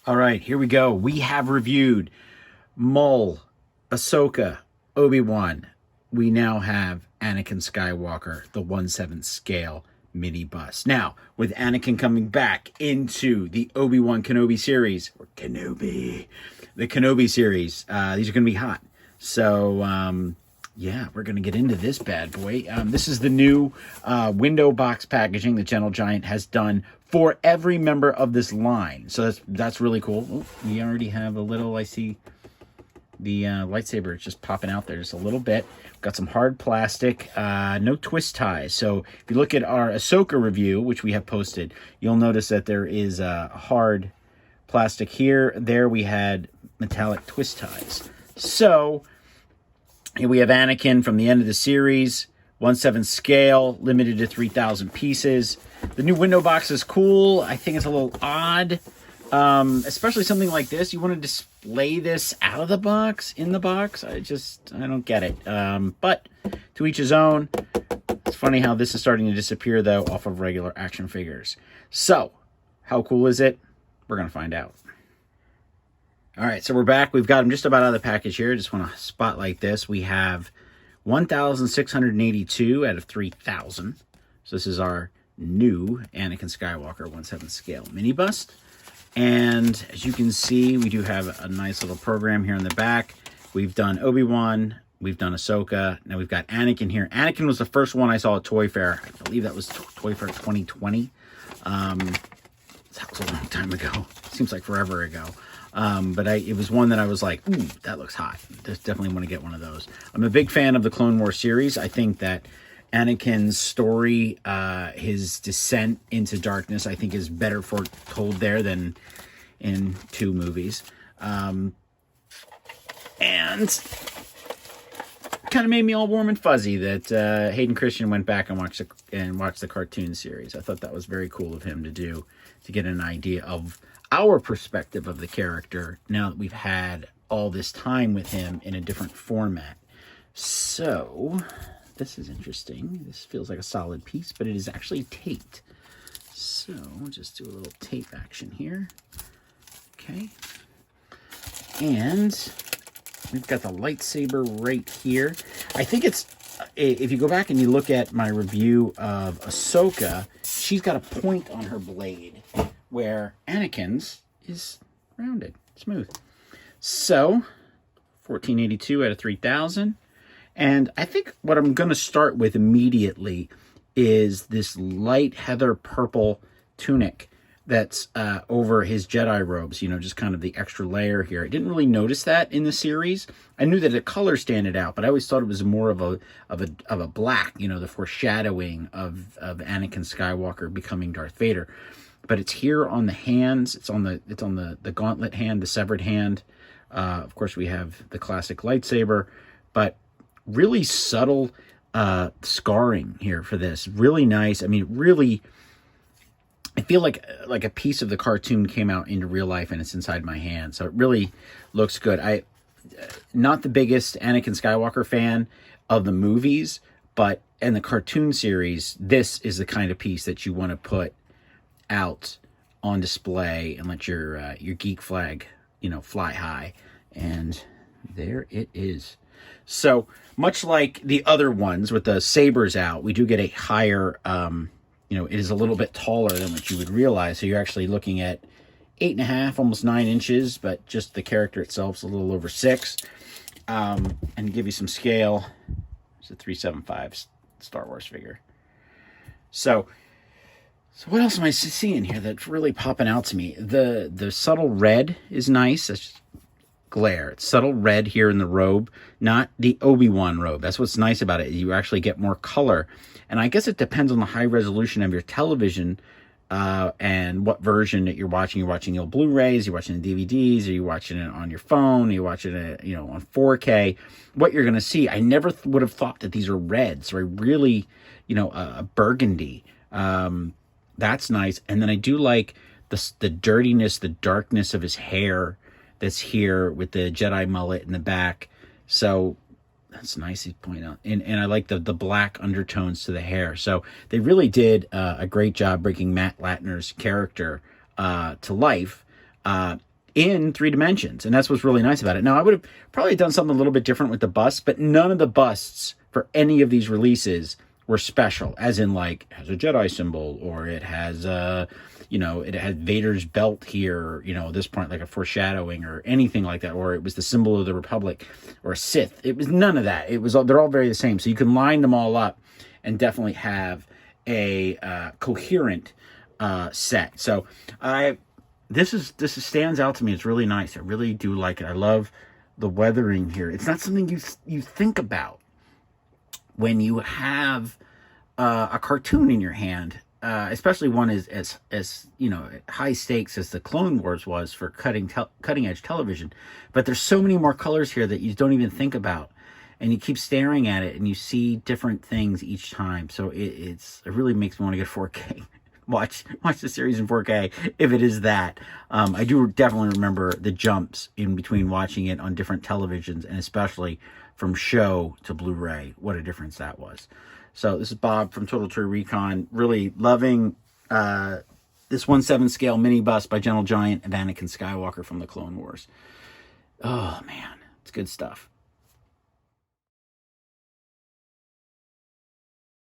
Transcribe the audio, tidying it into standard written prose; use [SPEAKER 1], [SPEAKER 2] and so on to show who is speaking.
[SPEAKER 1] All right, here we go. We have reviewed Maul, Ahsoka, Obi-Wan. We now have Anakin Skywalker, the 1/7 scale mini bust. Now, with Anakin coming back into the Obi-Wan Kenobi series, or Kenobi, the Kenobi series, these are going to be hot. So, yeah, we're going to get into this bad boy. This is the new window box packaging that Gentle Giant has done for every member of this line. So that's really cool. Oh, we already have a little, I see the lightsaber just popping out there just a little bit. Got some hard plastic, no twist ties. So if you look at our Ahsoka review, which we have posted, you'll notice that there is a hard plastic here. There we had metallic twist ties. So here we have Anakin from the end of the series, 1/7 scale, limited to 3,000 pieces. The new window box is cool. I think it's a little odd, especially something like this. You want to display this out of the box, in the box. I don't get it. But to each his own. It's funny how this is starting to disappear, though, off of regular action figures. So, how cool is it? We're going to find out. All right, so we're back. We've got them just about out of the package here. Just want to spotlight this. We have 1,682 out of 3,000. So this is our new Anakin Skywalker 1/7 scale mini bust. And as you can see, we do have a nice little program here in the back. We've done Obi-Wan. We've done Ahsoka. Now we've got Anakin here. Anakin was the first one I saw at Toy Fair. I believe that was Toy Fair 2020. That was a long time ago. Seems like forever ago. But it was one that I was like, ooh, that looks hot. Definitely want to get one of those. I'm a big fan of the Clone Wars series. I think that Anakin's story, his descent into darkness, I think is better foretold there than in 2 movies. And kind of made me all warm and fuzzy that Hayden Christian went back and watched the cartoon series. I thought that was very cool of him to do, to get an idea of our perspective of the character now that we've had all this time with him in a different format. So, this is interesting. This feels like a solid piece, but it is actually taped. So, we'll just do a little tape action here. Okay. And we've got the lightsaber right here. I think it's, if you go back and you look at my review of Ahsoka, she's got a point on her blade, where Anakin's is rounded, smooth. So, 1,482 out of 3,000. And I think what I'm going to start with immediately is this light heather purple tunic that's over his Jedi robes, you know, just kind of the extra layer here. I didn't really notice that in the series. I knew that the color standed out, but I always thought it was more of a black, you know, the foreshadowing of Anakin Skywalker becoming Darth Vader. But it's here on the hands. It's on the gauntlet hand, the severed hand. Of course, we have the classic lightsaber, but really subtle scarring here for this. Really nice. I mean, really, I feel like a piece of the cartoon came out into real life and it's inside my hand. So it really looks good. Not the biggest Anakin Skywalker fan of the movies, but in the cartoon series, this is the kind of piece that you want to put out on display and let your geek flag, you know, fly high. And there it is. So much like the other ones with the sabers out, we do get a higher, you know, it is a little bit taller than what you would realize. So you're actually looking at 8.5, almost 9 inches, but just the character itself is a little over 6. And to give you some scale, it's a 375 Star Wars figure. So what else am I seeing here that's really popping out to me? The subtle red is nice. That's just glare. It's subtle red here in the robe, not the Obi-Wan robe. That's what's nice about it. You actually get more color. And I guess it depends on the high resolution of your television and what version that you're watching. You're watching the old Blu-rays, you're watching the DVDs, or you're watching it on your phone, you're watching it, you know, on 4K. What you're going to see, I never would have thought that these are reds, or really, you know, a burgundy. That's nice. And then I do like the dirtiness, the darkness of his hair that's here with the Jedi mullet in the back. So that's nice to point out. And I like the black undertones to the hair. So they really did a great job bringing Matt Latner's character to life. in 3 dimensions. And that's what's really nice about it. Now, I would have probably done something a little bit different with the busts, but none of the busts for any of these releases were special, as in like has a Jedi symbol, or it has it had Vader's belt here, at this point, like a foreshadowing or anything like that, or it was the symbol of the Republic or a Sith. It was none of that. It was they're all very the same. So you can line them all up and definitely have a coherent set. So this stands out to me. It's really nice. I really do like it. I love the weathering here. It's not something you think about when you have a cartoon in your hand, especially one as high stakes as the Clone Wars was for cutting edge television. But there's so many more colors here that you don't even think about, and you keep staring at it and you see different things each time. So it really makes me want to get 4K. Watch the series in 4K if it is that. I do definitely remember the jumps in between watching it on different televisions, and especially from show to Blu-ray. What a difference that was. So this is Bob from Total True Recon. Really loving this 1/7 scale mini bust by Gentle Giant of Anakin Skywalker from the Clone Wars. Oh man, it's good stuff.